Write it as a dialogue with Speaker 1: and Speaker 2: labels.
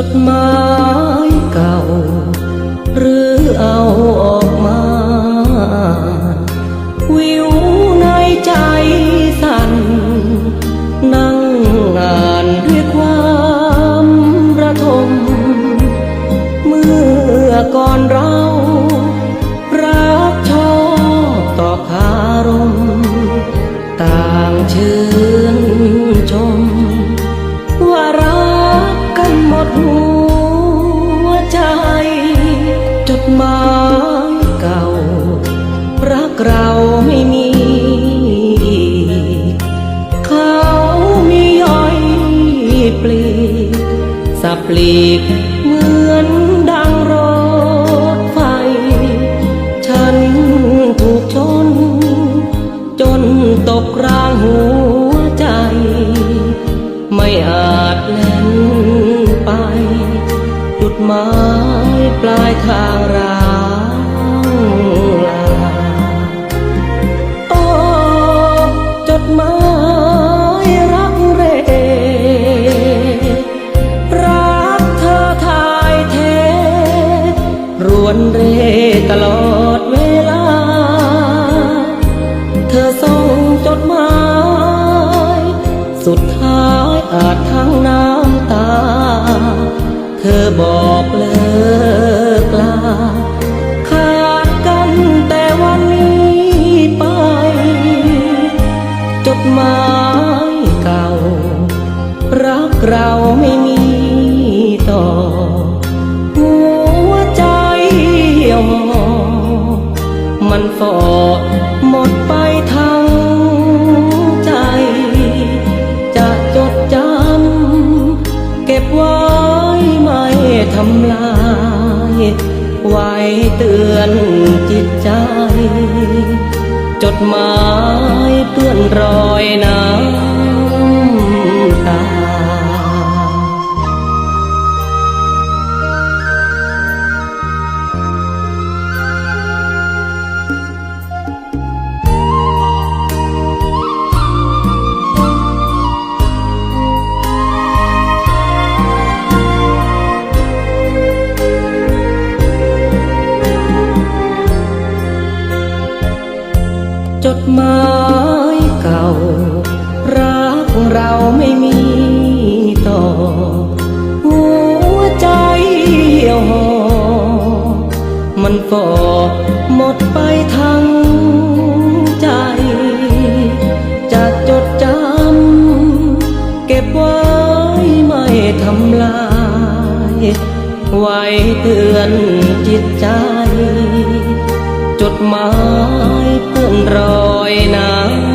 Speaker 1: ดหมายเก่าหรือเอาออกมาวิวในใจสั่นนั่งอ่านด้วยความระทมเมื่อก่อนเรารักชอบต่อคารมต่างชื่นชมว่ารักกันหมดหัวใจจดหมายเก่ารักเราไม่มีเขามีย่อยปลีกสับปลีกเหมือนดังรถไฟฉันถูกชนจนตกรางหัวใจไม่อาจเล่นไปจุดหมายปลายทางร้างลาโอ้จดหมายรักเร่รักเธอทายเทรวนเร่ตลอดเวลาเธอส่งจดหมายสุดท้ายอาจทั้งน้ำตาเธอบอกเลิกลาขาดกันแต่วันนี้ไปจดหมายเก่ารักเราไม่มีต่อหัวใจเหี่ยวมันฝ่อหมดไปทั้งใจจะจดจำเก็บไว้ไม่ทำลายไว้เตือนจิตใจจดหมายเปื้อนรอยน้ำตาจดหมายเก่ารักเราไม่มีต่อหัวใจเหี่ยวหอบมันฝ่อหมดไปทั้งใจจะจดจำเก็บไว้ไม่ทำลายไว้เตือนจิตใจจดหมายเปื้อนรอยน้ำ